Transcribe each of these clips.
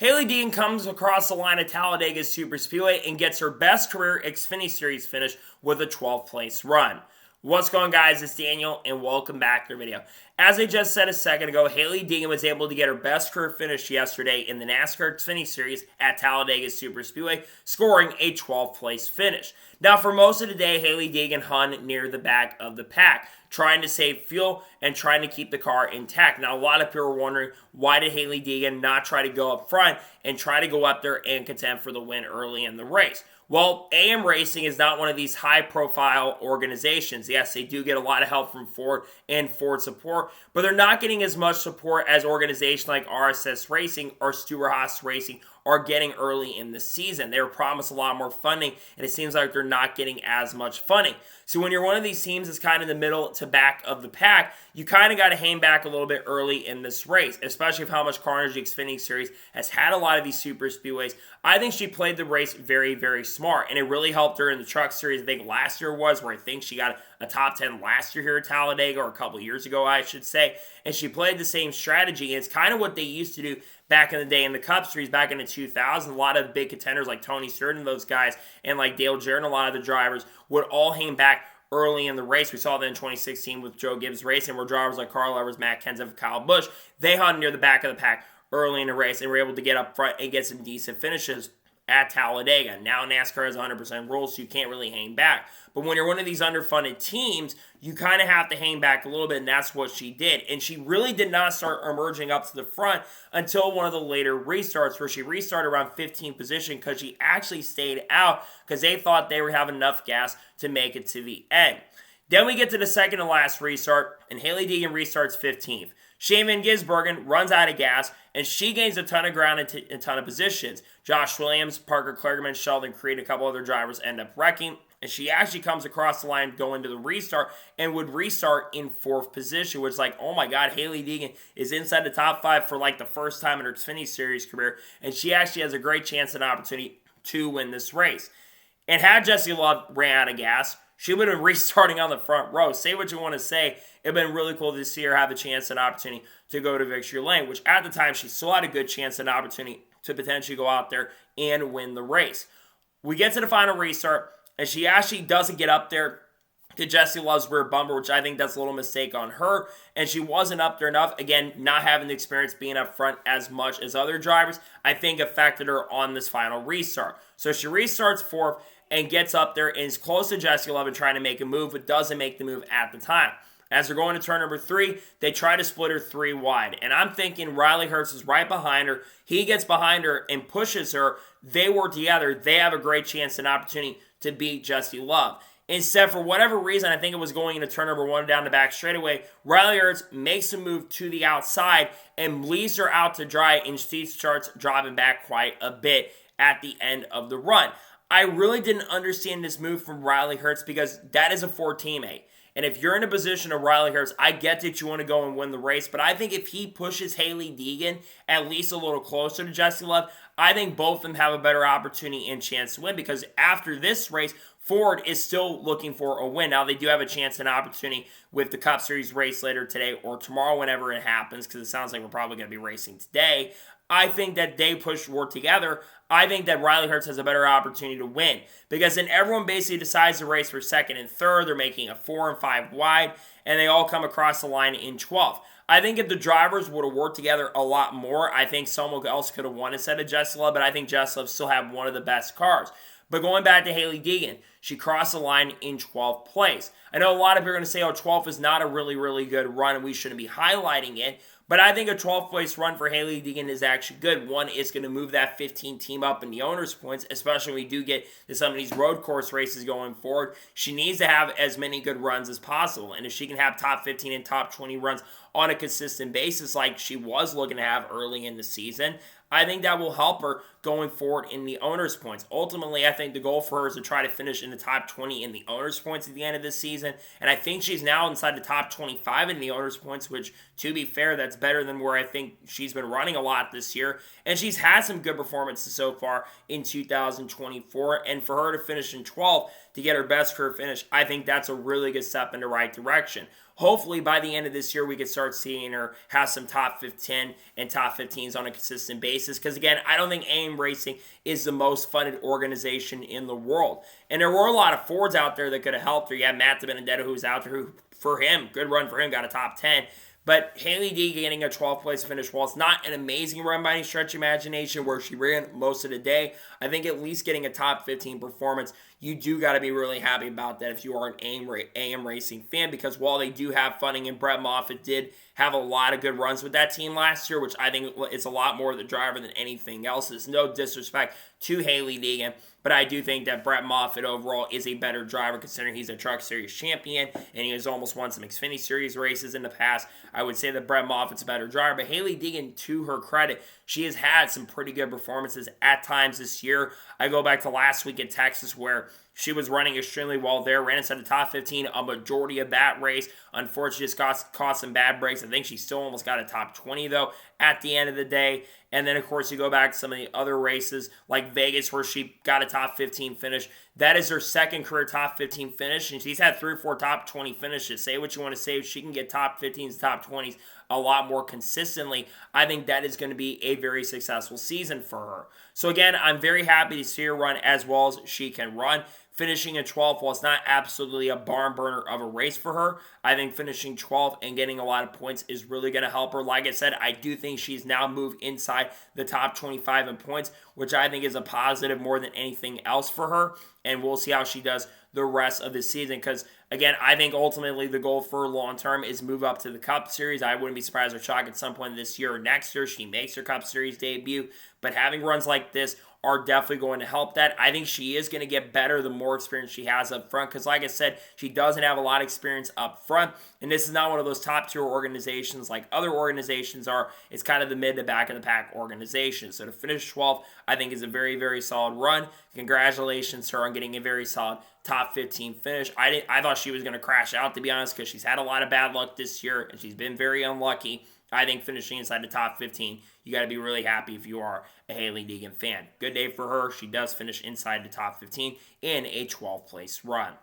Hailie Deegan comes across the line at Talladega Super Speedway and gets her best career Xfinity Series finish with a 12th place run. What's going on, guys? It's Daniel, and welcome back to the video. As I just said a second ago, Hailie Deegan was able to get her best career finish yesterday in the NASCAR Xfinity Series at Talladega Super Speedway, scoring a 12th place finish. Now, for most of the day, Hailie Deegan hung near the back of the pack, trying to save fuel and trying to keep the car intact. Now, a lot of people are wondering, why did Hailie Deegan not try to go up front and try to go up there and contend for the win early in the race? Well, AM Racing is not one of these high-profile organizations. Yes, they do get a lot of help from Ford and Ford support, but they're not getting as much support as organizations like RSS Racing or Stewart-Haas Racing are getting early in the season. They were promised a lot more funding, and it seems like they're not getting as much funding. So when you're one of these teams that's kind of the middle to back of the pack, you kind of got to hang back a little bit early in this race, especially with how much carnage the Xfinity Series has had a lot of these super speedways. I think she played the race very, very smart, and it really helped her in the Truck Series. I think last year was where I think she got a top 10 last year here at Talladega, or a couple years ago, I should say, and she played the same strategy, and it's kind of what they used to do back in the day in the Cup Series back in the 2000s. A lot of big contenders like Tony Stewart and those guys, and like Dale Jarrett, a lot of the drivers would all hang back early in the race. We saw that in 2016 with Joe Gibbs Racing, where drivers like Carl Edwards, Matt Kenseth, Kyle Busch, they hung near the back of the pack early in the race and were able to get up front and get some decent finishes at Talladega. Now NASCAR has 100% rules, so you can't really hang back. But when you're one of these underfunded teams, you kind of have to hang back a little bit, and that's what she did. And she really did not start emerging up to the front until one of the later restarts, where she restarted around 15th position because she actually stayed out because they thought they would have enough gas to make it to the end. Then we get to the second to last restart, and Hailie Deegan restarts 15th. Shane Van Gisbergen runs out of gas, and she gains a ton of ground and a ton of positions. Josh Williams, Parker Kligerman, Sheldon Creed, a couple other drivers end up wrecking, and she actually comes across the line going to the restart and would restart in 4th position, which is like, oh my God, Hailie Deegan is inside the top 5 for like the first time in her Xfinity Series career, and she actually has a great chance and opportunity to win this race. And had Jessie Love ran out of gas, she would have been restarting on the front row. Say what you want to say. It would have been really cool to see her have a chance and opportunity to go to victory lane, which at the time she still had a good chance and opportunity to potentially go out there and win the race. We get to the final restart, and she actually doesn't get up there to Jessie Love's rear bumper, which I think that's a little mistake on her, and she wasn't up there enough. Again, not having the experience being up front as much as other drivers, I think affected her on this final restart. So she restarts 4th and gets up there and is close to Jessie Love and trying to make a move, but doesn't make the move at the time. As they're going to turn number 3, they try to split her 3 wide. And I'm thinking Riley Herbst is right behind her. He gets behind her and pushes her. They work together. They have a great chance and opportunity to beat Jessie Love. Instead, for whatever reason, I think it was going into turn number 1 down the back straightaway, Riley Herbst makes a move to the outside and leaves her out to dry, and she starts dropping back quite a bit at the end of the run. I really didn't understand this move from Riley Herbst because that is a Ford teammate. And if you're in a position of Riley Herbst, I get that you want to go and win the race, but I think if he pushes Hailie Deegan at least a little closer to Jessie Love, I think both of them have a better opportunity and chance to win, because after this race, Ford is still looking for a win. Now, they do have a chance and opportunity with the Cup Series race later today or tomorrow, whenever it happens, because it sounds like we're probably going to be racing today. I think that they push Ford together. I think that Riley Herbst has a better opportunity to win, because then everyone basically decides to race for 2nd and 3rd. They're making a 4 and 5 wide, and they all come across the line in 12th. I think if the drivers would have worked together a lot more, I think someone else could have won instead of Jessie Love, but I think Jessie Love still have one of the best cars. But going back to Hailie Deegan, she crossed the line in 12th place. I know a lot of people are going to say, oh, 12th is not a really, really good run, and we shouldn't be highlighting it. But I think a 12th place run for Hailie Deegan is actually good. One, it's going to move that 15 team up in the owner's points, especially when we do get to some of these road course races going forward. She needs to have as many good runs as possible. And if she can have top 15 and top 20 runs on a consistent basis like she was looking to have early in the season, I think that will help her going forward in the owner's points. Ultimately, I think the goal for her is to try to finish in the top 20 in the owner's points at the end of this season. And I think she's now inside the top 25 in the owner's points, which, to be fair, that's better than where I think she's been running a lot this year. And she's had some good performances so far in 2024. And for her to finish in 12th to get her best career finish, I think that's a really good step in the right direction. hopefully by the end of this year, we could start seeing her have some top 15 and top 15s on a consistent basis. Because again, I don't think AIM Racing is the most funded organization in the world. And there were a lot of Fords out there that could have helped her. You had Matt DiBenedetto, who was out there, who, for him, good run for him, got a top 10. But Hailie Deegan getting a 12th place finish, while it's not an amazing run by any stretch of imagination where she ran most of the day, I think at least getting a top 15 performance, you do got to be really happy about that if you are an AM Racing fan, because while they do have funding, and Brett Moffitt did have a lot of good runs with that team last year, which I think is a lot more of the driver than anything else. It's no disrespect to Hailie Deegan, but I do think that Brett Moffitt overall is a better driver considering he's a Truck Series champion and he has almost won some Xfinity Series races in the past. I would say that Brett Moffitt's a better driver, but Hailie Deegan, to her credit, she has had some pretty good performances at times this year. I go back to last week in Texas where she was running extremely well there, ran inside the top 15 a majority of that race. Unfortunately, just caught some bad breaks. I think she still almost got a top 20, though, at the end of the day. And then, of course, you go back to some of the other races, like Vegas, where she got a top 15 finish. That is her second career top 15 finish, and she's had 3 or 4 top 20 finishes. Say what you want to say, if she can get top 15s, top 20s a lot more consistently, I think that is going to be a very successful season for her. So again, I'm very happy to see her run as well as she can run. Finishing in 12th, while it's not absolutely a barn burner of a race for her, I think finishing 12th and getting a lot of points is really going to help her. Like I said, I do think she's now moved inside the top 25 in points, which I think is a positive more than anything else for her. And we'll see how she does the rest of the season, because again, I think ultimately the goal for her long term is move up to the Cup Series. I wouldn't be surprised or shocked at some point this year or next year she makes her Cup Series debut, but having runs like this are definitely going to help that. I think she is going to get better the more experience she has up front, because like I said, she doesn't have a lot of experience up front, and this is not one of those top tier organizations like other organizations are. It's kind of the mid to back of the pack organization. So to finish 12th, I think is a very, very solid run. Congratulations to her on getting a very solid top 15 finish. I thought she was going to crash out, to be honest, because she's had a lot of bad luck this year, and she's been very unlucky. I think finishing inside the top 15, you got to be really happy if you are a Hailie Deegan fan. Good day for her. She does finish inside the top 15 in a 12th place run.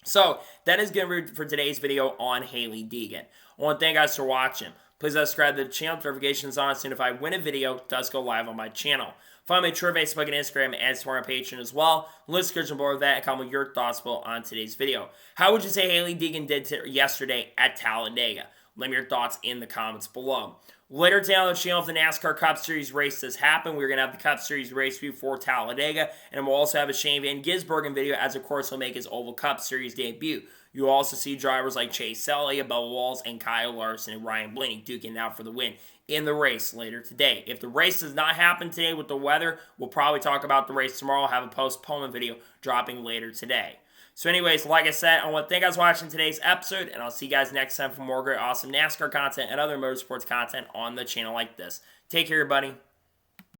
So that is going to be for today's video on Hailie Deegan. I want to thank you guys for watching. Please subscribe to the channel. Notifications on, soon if I win a video, it does go live on my channel. Follow me on Twitter, Facebook, and Instagram, and support my Patreon as well. List description below that, and comment your thoughts below on today's video. How would you say Hailie Deegan did yesterday at Talladega? Let me know your thoughts in the comments below. Later today on the channel, if the NASCAR Cup Series race does happen, we're going to have the Cup Series race before Talladega, and we'll also have a Shane Van Gisbergen video, as of course he'll make his Oval Cup Series debut. You'll also see drivers like Chase Elliott, Bubba Wallace, and Kyle Larson and Ryan Blaney duking out for the win in the race later today. If the race does not happen today with the weather, we'll probably talk about the race tomorrow. I'll have a postponement video dropping later today. So anyways, like I said, I want to thank you guys for watching today's episode, and I'll see you guys next time for more great, awesome NASCAR content and other motorsports content on the channel like this. Take care, everybody.